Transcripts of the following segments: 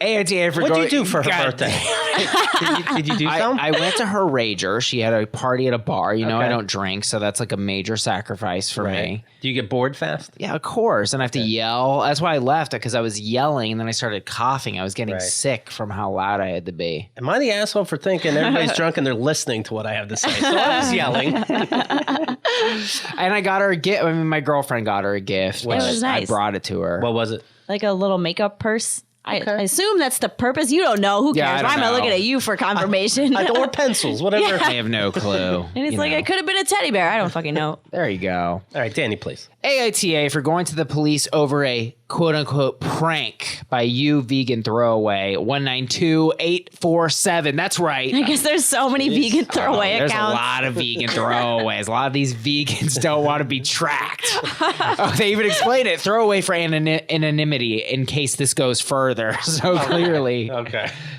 AITA for What'd going... you do for her birthday? did you do something? I went to her rager. She had a party at a bar. You know, Okay. I don't drink, so that's like a major sacrifice for me. Do you get bored fast? Yeah, of course. And I have to yell. That's why I left, because I was yelling, and then I started coughing. I was getting sick from how loud I had to be. Am I the asshole for thinking everybody's drunk and they're listening to what I have to say? So I was yelling. And I got her a gift. I mean, my girlfriend got her a gift. It was nice. I brought it to her. What was it? Like a little makeup purse. I assume that's the purpose. You don't know. Who Yeah, cares? I Why don't am I know. looking at you for confirmation? Or pencils, whatever. I have no clue. And it's like, it could have been a teddy bear. I don't fucking know. There you go. All right, Danny, please. AITA for going to the police over a quote-unquote prank by you vegan throwaway 192847. That's right. I guess there's so many vegan throwaway There's accounts. a lot of vegan throwaways. A lot of these vegans don't want to be tracked. They even explain it. Throwaway for anonymity in case this goes further. So clearly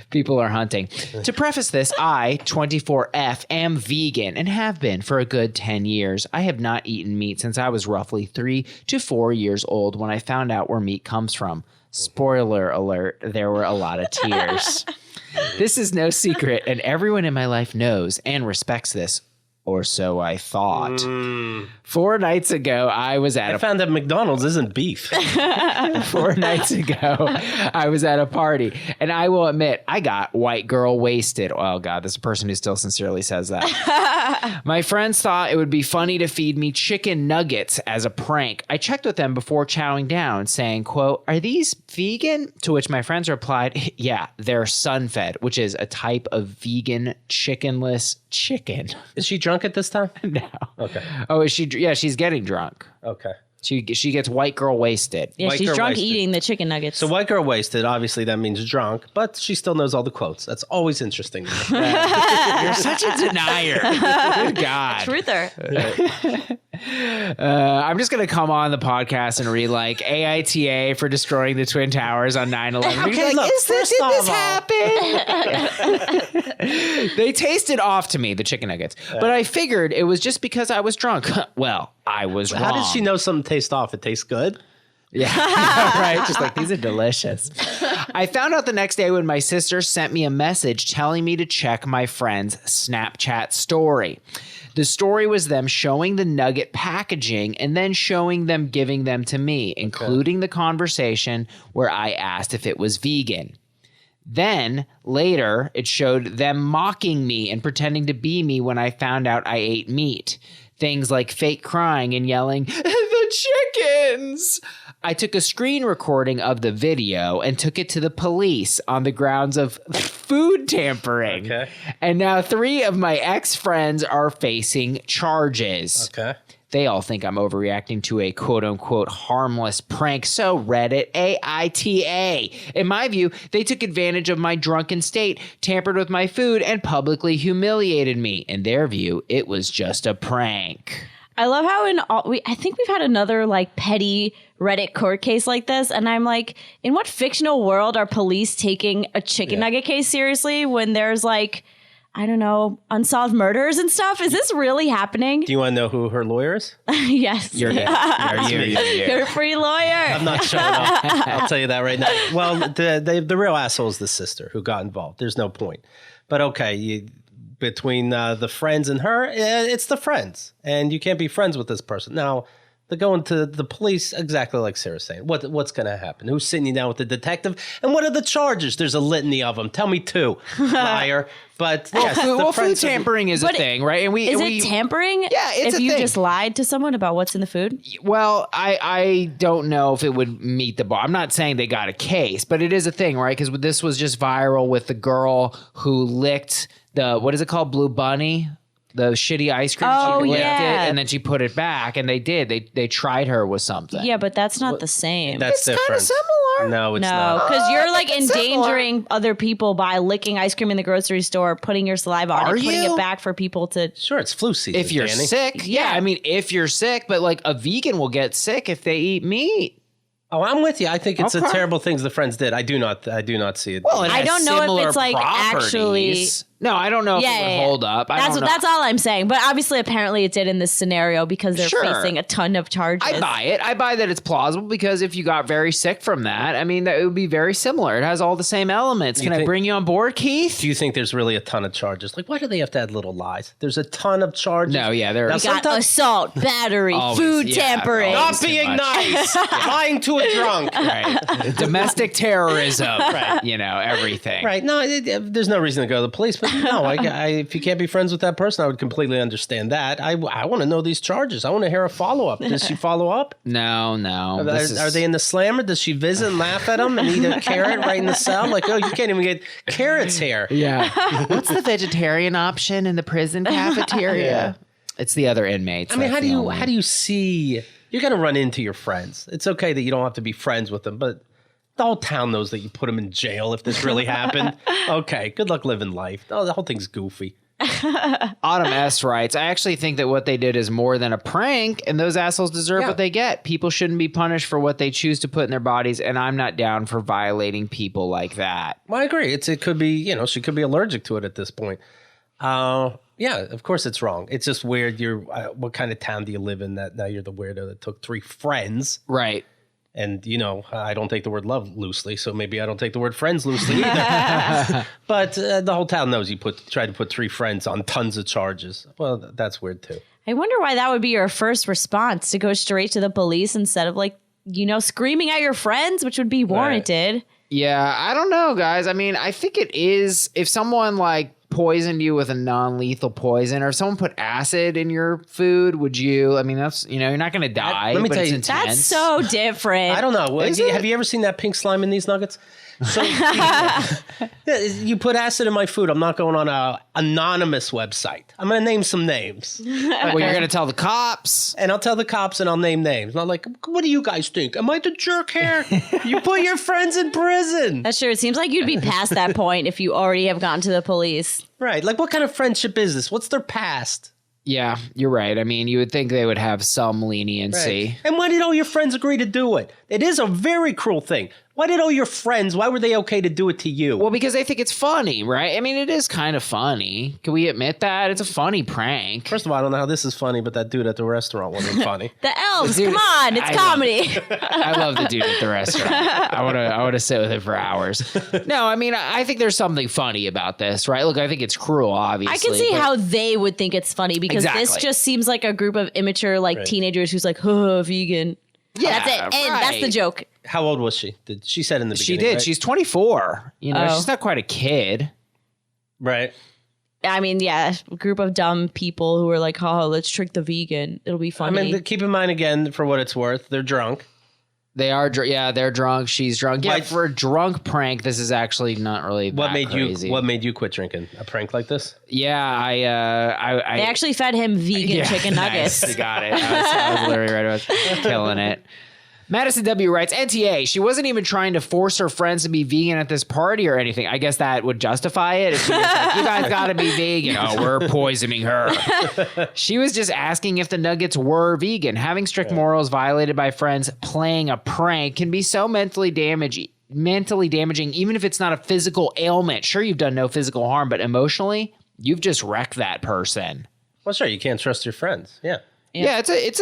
people are hunting. To preface this, I, 24F, am vegan and have been for a good 10 years. I have not eaten meat since I was roughly 3 to 4 years old when I found out where meat comes from. Spoiler alert, there were a lot of tears. This is no secret, and everyone in my life knows and respects this. Or so I thought. 4 nights ago, I found that McDonald's isn't beef. 4 nights ago, I was at a party, and I will admit, I got white girl wasted. Oh, God, this is a person who still sincerely says that. My friends thought it would be funny to feed me chicken nuggets as a prank. I checked with them before chowing down, saying, quote, "Are these vegan?" To which my friends replied, "Yeah, they're sun-fed," which is a type of vegan chickenless chicken. Is she drunk at this time? No. Okay. Oh, is she? Yeah, she's getting drunk. Okay. She gets white girl wasted. Yeah, White she's girl drunk wasted. eating the chicken nuggets. So white girl wasted, obviously that means drunk, but she still knows all the quotes. That's always interesting to me. You're such a denier. Good God. Truther. I'm just going to come on the podcast and read like AITA for destroying the Twin Towers on 9/11. Okay, look, did this happen? They tasted off to me, the chicken nuggets. But I figured it was just because I was drunk. Well, I was wrong. How does she know something tastes off? It tastes good? Yeah, right. Just like, these are delicious. I found out the next day when my sister sent me a message telling me to check my friend's Snapchat story. The story was them showing the nugget packaging and then showing them giving them to me, including the conversation where I asked if it was vegan. Then, later, it showed them mocking me and pretending to be me when I found out I ate meat. Things like fake crying and yelling, "The chickens!" I took a screen recording of the video and took it to the police on the grounds of food tampering. Okay. And now 3 of my ex-friends are facing charges. Okay. They all think I'm overreacting to a quote-unquote harmless prank. So Reddit, AITA. In my view, they took advantage of my drunken state, tampered with my food, and publicly humiliated me. In their view, it was just a prank. I love how I think we've had another like petty Reddit court case like this, and I'm like, in what fictional world are police taking a chicken nugget case seriously when there's like, I don't know, unsolved murders and stuff? Is this really happening? Do you want to know who her lawyer is? Yes. You're you. You're a free lawyer. I'm not showing up. I'll tell you that right now. Well, the real asshole is the sister who got involved. There's no point. But okay, between the friends and her, it's the friends. And you can't be friends with this person. Now, they're going to the police, exactly like Sarah's saying. What's going to happen? Who's sitting you down with the detective? And what are the charges? There's a litany of them. Tell me 2, liar. But yes, Food tampering is a thing, right? And is it tampering? Yeah, it's if a you thing. just lied to someone about what's in the food? Well, I don't know if it would meet the bar. I'm not saying they got a case, but it is a thing, right? Because this was just viral with the girl who licked the, what is it called? Blue Bunny? The shitty ice cream. Oh, she licked yeah. it, and then she put it back, and they did. They tried her with something. Yeah, but that's not the same. That's different. Kind of similar. No, it's No, not. because you're like it's endangering other people by licking ice cream in the grocery store, putting your saliva on Are it, putting you? it back for people to. Sure, it's flu season, If you're Danny. sick, yeah. I mean, if you're sick, but like a vegan will get sick if they eat meat. Oh, I'm with you. I think it's Okay. a terrible things the friends did. I do not see it. Well, it I has don't know if similar it's like properties. No, I don't know if it would hold up. That's all I'm saying. But obviously, apparently, it did in this scenario because they're facing a ton of charges. I buy it. I buy that it's plausible because if you got very sick from that, I mean, that it would be very similar. It has all the same elements. Can I bring you on board, Keith? Do you think there's really a ton of charges? Like, why do they have to add little lies? There's a ton of charges. No, yeah, there. We got assault, battery, food tampering, not being nice, lying to a drunk, right? Domestic terrorism, right? You know, everything, right? No, there's no reason to go to the police, but no, if you can't be friends with that person, I would completely understand that. I want to know these charges. I want to hear a follow-up. Does she follow up? No. Are they in the slammer? Does she visit and laugh at them and eat a carrot right in the cell? Like, oh, you can't even get carrots here. Yeah. What's the vegetarian option in the prison cafeteria? Yeah. It's the other inmates. I mean, how do you see? You're going to run into your friends. It's okay that you don't have to be friends with them, but the whole town knows that you put them in jail if this really happened. Okay, good luck living life. Oh, the whole thing's goofy. Autumn S. writes, I actually think that what they did is more than a prank, and those assholes deserve what they get. People shouldn't be punished for what they choose to put in their bodies, and I'm not down for violating people like that. Well, I agree. It could be, she could be allergic to it at this point. Yeah, of course it's wrong. It's just weird. What kind of town do you live in that now you're the weirdo that took 3 friends? Right. And, I don't take the word love loosely, so maybe I don't take the word friends loosely either. But the whole town knows you tried to put 3 friends on tons of charges. Well, that's weird, too. I wonder why that would be your first response, to go straight to the police instead of, screaming at your friends, which would be warranted. Right. Yeah, I don't know, guys. I mean, I think it is, if someone, poisoned you with a non-lethal poison, or if someone put acid in your food, would you? I mean, that's you're not going to die. Let me tell you, intense. That's so different. I don't know. Have you ever seen that pink slime in these nuggets? So you put acid in my food. I'm not going on an anonymous website. I'm going to name some names. Well, you're going to tell the cops. And I'll tell the cops and I'll name names. Not like, what do you guys think? Am I the jerk here? You put your friends in prison. That's true. It seems like you'd be past that point if you already have gone to the police. Right. Like, what kind of friendship is this? What's their past? Yeah, you're right. I mean, you would think they would have some leniency. Right. And why did all your friends agree to do it? It is a very cruel thing. Why did all your friends, why were they okay to do it to you? Well, because they think it's funny, right? I mean, it is kind of funny. Can we admit that? It's a funny prank. First of all, I don't know how this is funny, but that dude at the restaurant wasn't funny. The elves, come on, it's comedy. I love the dude at the restaurant. I want to sit with him for hours. No, I mean, I think there's something funny about this, right? Look, I think it's cruel, obviously. I can see how they would think it's funny because this just seems like a group of immature teenagers who's like, vegan. Yeah, that's it. And that's the joke. How old was she? She said in the beginning. She did. Right? She's 24. She's not quite a kid. Right. I mean, yeah, a group of dumb people who are like, let's trick the vegan. It'll be funny. I mean, keep in mind, again, for what it's worth, they're drunk. They are, they're drunk. She's drunk. Yeah, for a drunk prank, this is actually not really that crazy. What made you quit drinking? A prank like this? Yeah, they actually fed him vegan chicken nuggets. Nice, you got it. I was literally right about killing it. Madison W. writes, NTA, she wasn't even trying to force her friends to be vegan at this party or anything. I guess that would justify it. If she was like, you guys got to be vegan. Oh, we're poisoning her. She was just asking if the nuggets were vegan. Having strict morals violated by friends playing a prank can be so mentally damaging, even if it's not a physical ailment. Sure, you've done no physical harm, but emotionally, you've just wrecked that person. Well, sure, you can't trust your friends. Yeah. Yeah, it's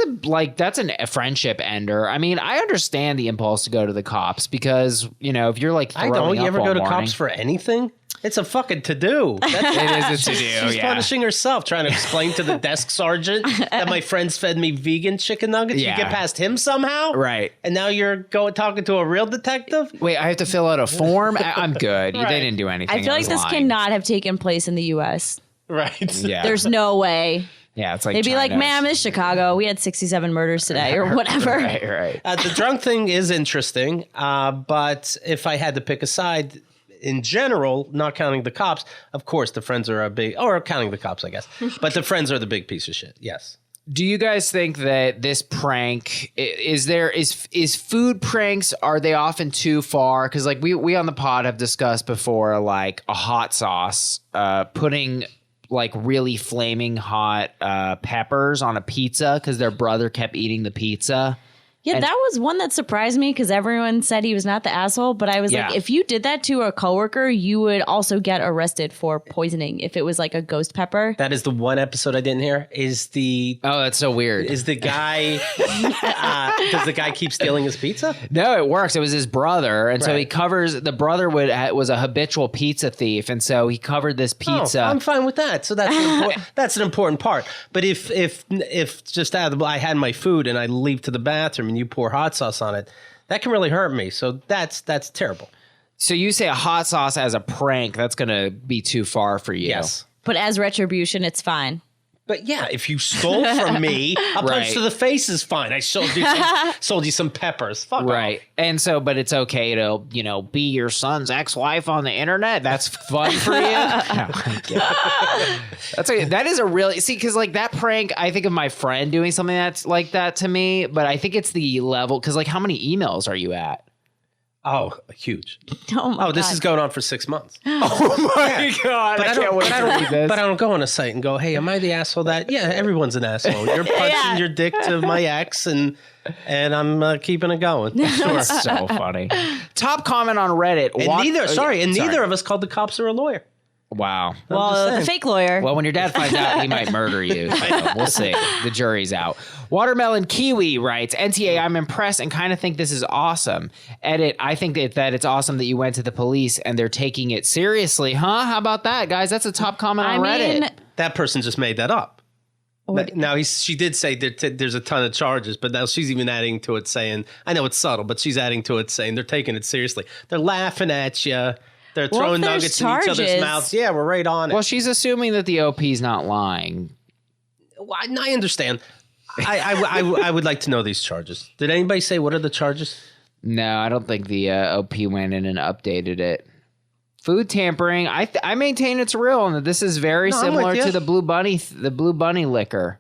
that's a friendship ender. I mean, I understand the impulse to go to the cops because, if you're like throwing I don't. up You ever go to morning, cops for anything? It's a fucking to-do. It is a to-do, She's punishing herself, trying to explain to the desk sergeant that my friends fed me vegan chicken nuggets. Yeah. You get past him somehow? Right. And now you're talking to a real detective? Wait, I have to fill out a form? I'm good. Right. They didn't do anything. I feel like this cannot have taken place in the U.S. Right. Yeah. There's no way. Yeah, it's like they'd be like, ma'am, it's Chicago. We had 67 murders today or whatever. Right. The drunk thing is interesting, but if I had to pick a side, in general, not counting the cops, of course, the friends are or counting the cops, I guess, but the friends are the big piece of shit. Yes. Do you guys think that this prank is food pranks? Are they often too far? Because we on the pod have discussed before, like a hot sauce, putting like really flaming hot peppers on a pizza because their brother kept eating the pizza. Yeah, And- that was one that surprised me because everyone said he was not the asshole. But I was Yeah. like, if you did that to a coworker, you would also get arrested for poisoning if it was like a ghost pepper. That is the one episode I didn't hear. Oh, that's so weird. Is the guy, does the guy keep stealing his pizza? No, it works. It was his brother, and so Right. he covers. The brother was a habitual pizza thief, and so he covered this pizza. Oh, I'm fine with that. So that's an important part. But if just out of the, I had my food and I leave to the bathroom and you pour hot sauce on it, that can really hurt me. So that's terrible. So you say a hot sauce as a prank? That's going to be too far for you. Yes. But as retribution, it's fine. But yeah, if you stole from me, a punch Right. to the face is fine. I sold you some peppers. Fuck Right. off. And so, but it's okay to, be your son's ex-wife on the internet. That's fun for you. No, I get it. That's okay. That is a really, because like that prank, I think of my friend doing something that's like that to me, but I think it's the level, because like how many emails are you at? Oh, huge. Oh my Oh, this God. is going on for 6 months. Oh my God. But I don't, wait to read this. but I don't go on a site and go, hey, am I the asshole that? Yeah, everyone's an asshole. You're punching your dick to my ex and I'm keeping it going. Sure. So funny. Top comment on Reddit. And neither of us called the cops or a lawyer. Wow. Well, the saying. fake lawyer. Well, when your dad finds out, he might murder you. So we'll see. The jury's out. Watermelon Kiwi writes, NTA, I'm impressed and kind of think this is awesome. Edit, I think that it's awesome that you went to the police and they're taking it seriously. Huh? How about that, guys? That's a top comment on Reddit. That person just made that up. Now, she did say there's a ton of charges, but now she's even adding to it saying, I know it's subtle, but she's adding to it saying they're taking it seriously. They're laughing at you. They're Well, throwing if there's nuggets in each other's charges- mouths. Yeah, we're right on it. Well, she's assuming that the OP's not lying. Well, I understand. I would like to know these charges. Did anybody say what are the charges? No, I don't think the OP went in and updated it. Food tampering. I maintain it's real and that this is very I'm similar with you. to the Blue Bunny liquor.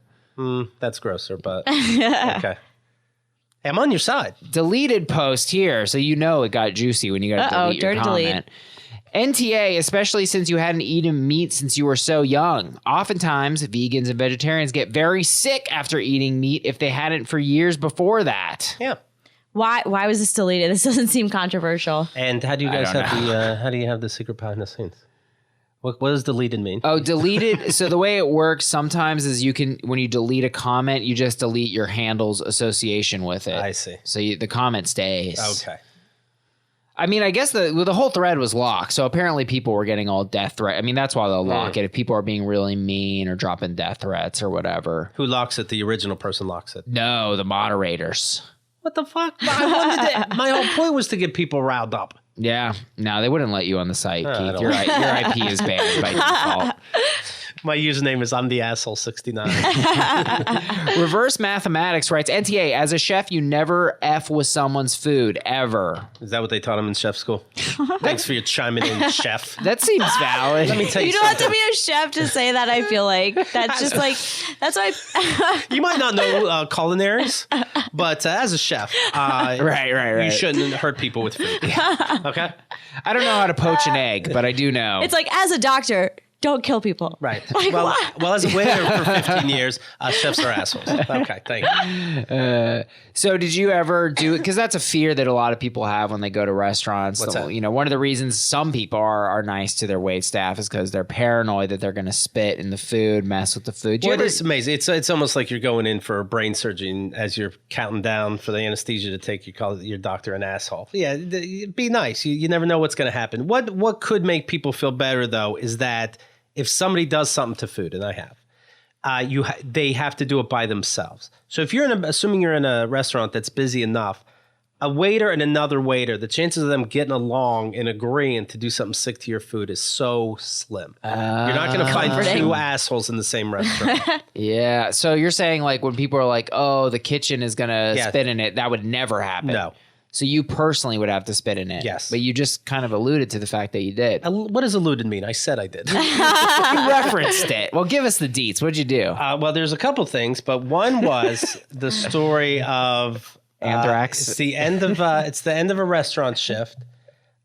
That's grosser, but okay. Hey, I'm on your side. Deleted post here, so it got juicy when you got to delete your dirty delete. comment. NTA, especially since you hadn't eaten meat since you were so young. Oftentimes, vegans and vegetarians get very sick after eating meat if they hadn't for years before that. Yeah. Why was this deleted? This doesn't seem controversial. And how do you guys don't have how do you have the secret behind the scenes? What does deleted mean? Oh, deleted. So the way it works sometimes is when you delete a comment, you just delete your handle's association with it. I see. So the comment stays. Okay. I mean, I guess the whole thread was locked. So apparently people were getting all death threats. I mean, that's why they'll lock it. If people are being really mean or dropping death threats or whatever. Who locks it? The original person locks it. No, the moderators. What the fuck? My whole point was to get people riled up. Yeah. No, they wouldn't let you on the site, I Keith. don't Your IP is banned by default. My username is I'm the asshole 69. Reverse Mathematics writes, NTA, as a chef, you never F with someone's food, ever. Is that what they taught him in chef school? Thanks for your chiming in, chef. That seems valid. Let me tell you You don't have something. to be a chef to say that, I feel like. That's just like, that's why. You might not know culinaries, but as a chef, Right. you shouldn't hurt people with food. Okay? I don't know how to poach an egg, but I do know. It's like, as a doctor, don't kill people. Right. Like, well, what? well, as a waiter for 15 years, chefs are assholes. Okay, thank you. So did you ever do it? Because that's a fear that a lot of people have when they go to restaurants. What's that? One of the reasons some people are nice to their wait staff is because they're paranoid that they're going to spit in the food, mess with the food. Well, it's amazing. It's almost like you're going in for a brain surgery and as you're counting down for the anesthesia to take, you call your doctor an asshole. Yeah, be nice. You never know what's going to happen. What could make people feel better, though, is that if somebody does something to food, and I have, they have to do it by themselves. So if assuming you're in a restaurant that's busy enough, a waiter and another waiter, the chances of them getting along and agreeing to do something sick to your food is so slim. You're not going to find two assholes in the same restaurant. Yeah. So you're saying like when people are like, oh, the kitchen is going to Yeah. spit in it, that would never happen. No. So you personally would have to spit in it. Yes. But you just kind of alluded to the fact that you did. What does alluded mean? I said I did. You referenced it. Well, give us the deets. What'd you do? Well, there's a couple things, but one was the story of Anthrax. It's the end of a restaurant shift.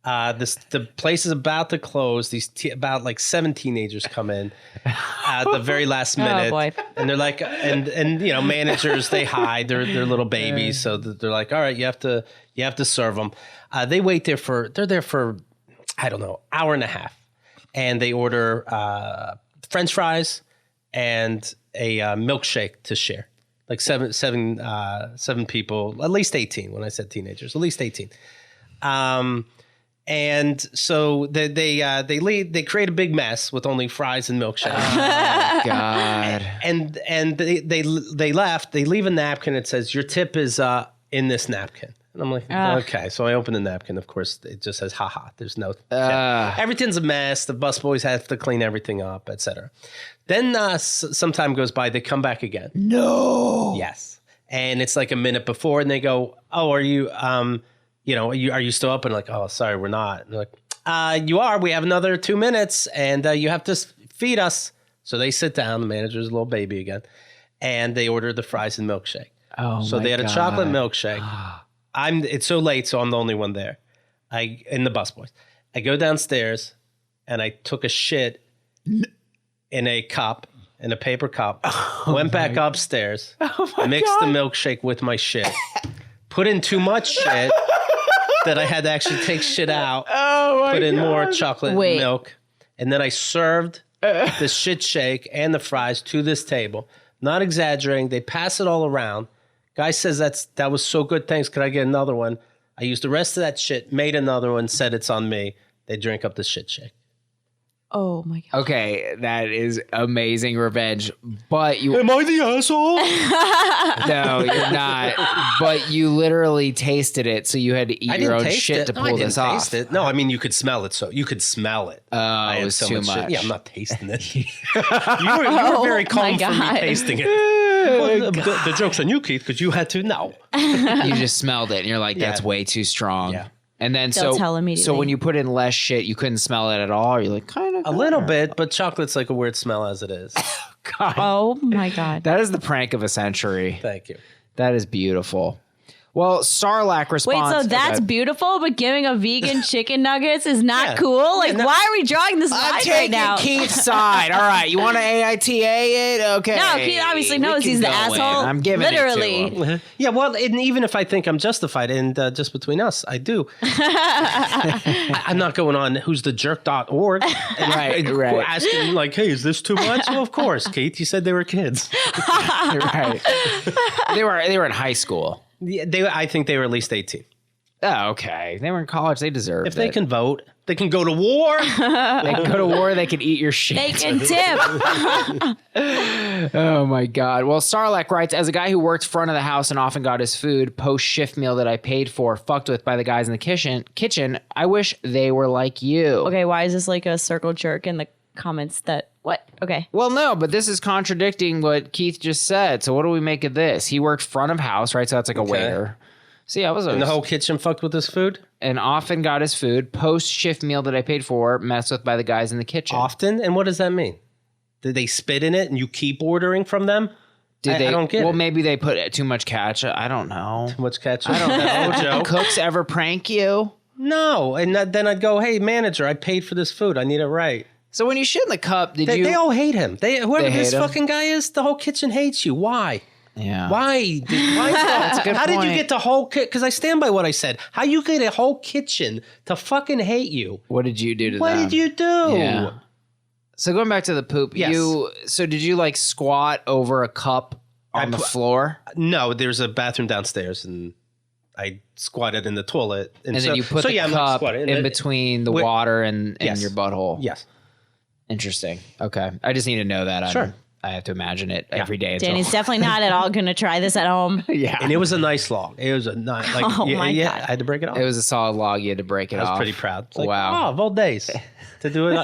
The place is about to close. These about like 7 teenagers come in at the very last minute, boy. and they're like, and managers, they hide. They're little babies, so they're like, all right, you have to serve them. They wait there they're there for I don't know, hour and a half, and they order French fries and a milkshake to share. Like seven people, at least 18. When I said teenagers, at least 18. And so they leave. They create a big mess with only fries and milkshake. Oh, God. And they left. They leave a napkin. It says your tip is in this napkin. And I'm like, okay. So I open the napkin. Of course, it just says, haha. There's no tip. Everything's a mess. The busboys have to clean everything up, etc. Then some time goes by. They come back again. No. Yes. And it's like a minute before, and they go, oh, are you are you still up? And like, oh, sorry, we're not. And they're like, you are. We have another 2 minutes, and you have to feed us. So they sit down. The manager's a little baby again, and they order the fries and milkshake. Oh, so they had a chocolate milkshake. It's so late, so I'm the only one there. In the busboys. I go downstairs, and I took a shit in a cup, in a paper cup. Went back upstairs. Mixed the milkshake with my shit. Put in too much shit that I had to actually take shit out. Put in more chocolate milk. And then I served the shit shake and the fries to this table. Not exaggerating. They pass it all around. Guy says that was so good. Thanks. Could I get another one? I used the rest of that shit, made another one, said it's on me. They drink up the shit shake. Oh my God. Okay, that is amazing revenge. But you Am I the asshole? No, you're not. But you literally tasted it, so you had to eat your own shit to pull this off. Taste it. No, I mean you could smell it. So you could smell it. Oh, it was too much. Shit. Yeah, I'm not tasting it. you were very calm for me tasting it. Well, the joke's on you, Keith, because you had to. No, you just smelled it, and you're like, "That's way too strong." Yeah. And then They'll tell immediately. So when you put in less shit, you couldn't smell it at all. You're like, kind of a little bit, but chocolate's like a weird smell as it is. God. Oh my God. That is the prank of a century. Thank you. That is beautiful. Well, Sarlacc responds. Wait, so that's beautiful, but giving a vegan chicken nuggets is not cool? Like, why are we drawing this line right now? I'm taking Keith's side. All right, you want to AITA it? Okay. No, Keith obviously knows he's the asshole. I'm giving literally. it to him. Yeah, well, and even if I think I'm justified, and just between us, I do. I'm not going on who'sthejerk.org and right. asking like, hey, is this too much? Well, of course, Keith, you said they were kids. Right. They were in high school. Yeah, I think they were at least 18. Oh, okay. They were in college. They deserved it. If they can vote, they can go to war. They can go to war. They can eat your shit. They can tip. Oh, my God. Well, Sarlacc writes, as a guy who worked front of the house and often got his food post-shift meal that I paid for fucked with by the guys in the kitchen, I wish they were like you. Okay, why is this like a circle jerk in the comments that... What? Okay. Well, no, but this is contradicting what Keith just said. So what do we make of this? He worked front of house, right? So that's like a waiter. So yeah, and the whole kitchen fucked with his food? And often got his food post-shift meal that I paid for messed with by the guys in the kitchen. Often? And what does that mean? Did they spit in it and you keep ordering from them? I don't get it. Well, maybe they put too much ketchup. I don't know. Too much ketchup? I don't know. Did cooks ever prank you? No. And then I'd go, hey, manager, I paid for this food. I need it right. So when you shit in the cup, They all hate him. Whoever this fucking guy is, the whole kitchen hates you. Why? Yeah. Why? That's a good How point. did you get the whole because I stand by what I said. How you get a whole kitchen to fucking hate you? What did you do to them? What did you do? Yeah. So going back to the poop, Yes. So did you like squat over a cup on the floor? No, there's a bathroom downstairs and I squatted in the toilet. And then you put the cup in between the water and your butthole. Yes. Interesting. Okay. I just need to know that. Sure. I have to imagine it every day. Danny's definitely not at all going to try this at home. Yeah. And it was a nice log. It was a nice, like, Oh my God. I had to break it off. It was a solid log. You had to break it off. I was pretty proud. It's like, Wow. of old days to do it,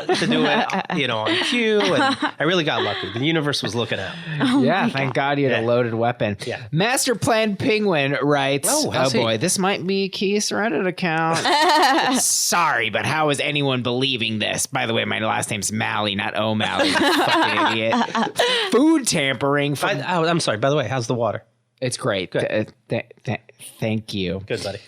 on cue. And I really got lucky. The universe was looking out. Yeah. Thank God you had a loaded weapon. Yeah. Master Plan Penguin writes, how's he? boy, this might be Keith's Reddit account. Sorry, but how is anyone believing this? By the way, my last name's Malley, not O'Malley. You fucking idiot. Food tampering. I'm sorry. By the way, how's the water? It's great. Good. Thank you. Good, buddy.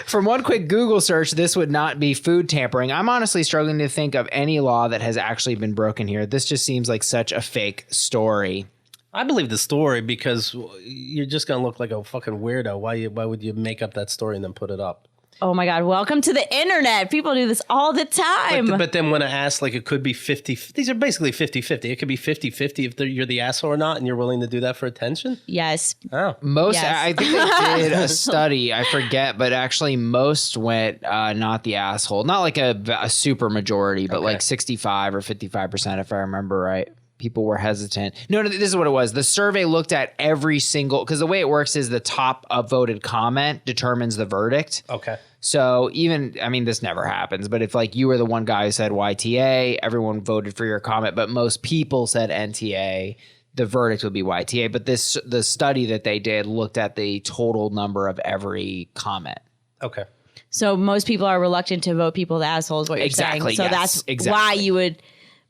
From one quick Google search, this would not be food tampering. I'm honestly struggling to think of any law that has actually been broken here. This just seems like such a fake story. I believe the story because you're just going to look like a fucking weirdo. Why would you make up that story and then put it up? Oh my God, welcome to the internet. People do this all the time. But then when I ask, like, it could be 50, these are basically 50-50. It could be 50-50 if you're the asshole or not, and you're willing to do that for attention? Yes. Oh. Yes. I think they did a study, I forget, but actually most went not the asshole. Not like a super majority, but like 65 or 55%, if I remember right. People were hesitant. No, this is what it was. The survey looked at every single, because the way it works is the top upvoted comment determines the verdict. Okay. So this never happens, but if like you were the one guy who said YTA, everyone voted for your comment, but most people said NTA, the verdict would be YTA. But the study that they did looked at the total number of every comment. Okay. So most people are reluctant to vote people the assholes, what you're saying. So that's why you would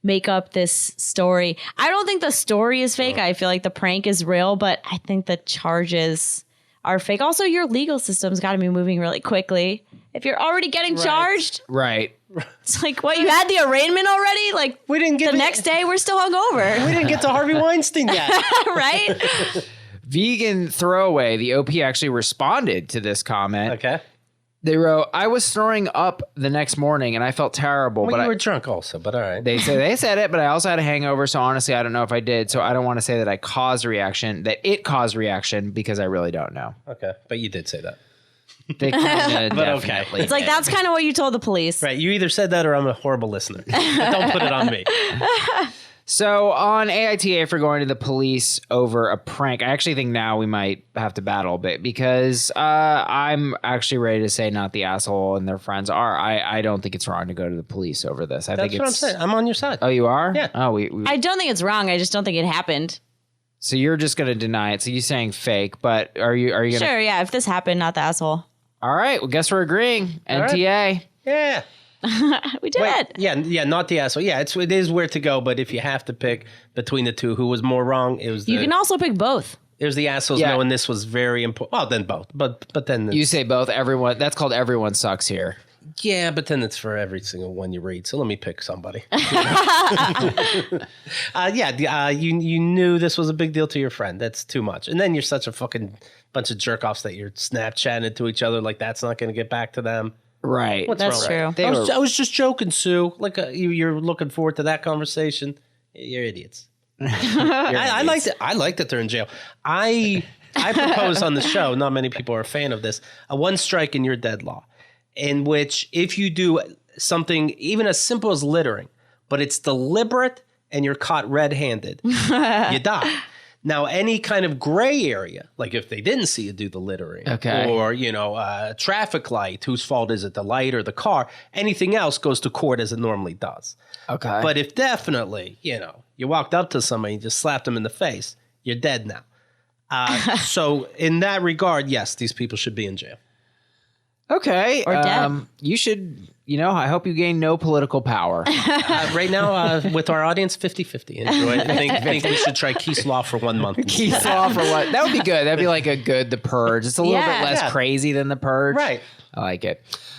make up this story. I don't think the story is fake. I feel like the prank is real, but I think the charges are fake. Also, your legal system's got to be moving really quickly. If you're already getting charged, right? It's like, what, you had the arraignment already? Like, we didn't get the next day we're still hungover. We didn't get to Harvey Weinstein yet. Right? Vegan Throwaway, the OP actually responded to this comment. Okay. They wrote, I was throwing up the next morning and I felt terrible. Well, but you were drunk also, but all right. They said it, but I also had a hangover. So honestly, I don't know if I did. So I don't want to say that it caused reaction because I really don't know. Okay. But you did say that. They but okay. It's like, that's kind of what you told the police. Right. You either said that or I'm a horrible listener. Don't put it on me. So on AITA for going to the police over a prank, I actually think now we might have to battle a bit because I'm actually ready to say not the asshole and their friends are. I don't think it's wrong to go to the police over this. That's what I'm saying. I'm on your side. Oh, you are? Yeah. Oh, I don't think it's wrong. I just don't think it happened. So you're just going to deny it. So you're saying fake, but are you going to? Sure, yeah. If this happened, not the asshole. All right. Well, guess we're agreeing. NTA. Right. Yeah. We did it. Yeah, not the asshole. Yeah, it is where to go, but if you have to pick between the two, who was more wrong? You can also pick both. It was the assholes knowing this was very important. Well, then both, but then you say both. Everyone. That's called everyone sucks here. Yeah, but then it's for every single one you read. So let me pick somebody. You knew this was a big deal to your friend. That's too much. And then you're such a fucking bunch of jerk offs that you're Snapchatting to each other like that's not going to get back to them. Right. That's true. I was just joking, Sue. Like you're looking forward to that conversation. You're idiots. I like that they're in jail. I propose on the show, not many people are a fan of this, a one strike and you're dead law, in which if you do something even as simple as littering, but it's deliberate and you're caught red-handed, you die. Now, any kind of gray area, like if they didn't see you do the littering, or, a traffic light, whose fault is it, the light or the car, anything else goes to court as it normally does. Okay. But if definitely, you walked up to somebody and just slapped them in the face, you're dead now. So in that regard, yes, these people should be in jail. Okay. Or dead. You should, I hope you gain no political power. Right now, with our audience, 50-50. Enjoy it. I think we should try Keith's Law for 1 month. Keith's Law for what? That would be good. That'd be like The Purge. It's a little bit less crazy than The Purge. Right. I like it.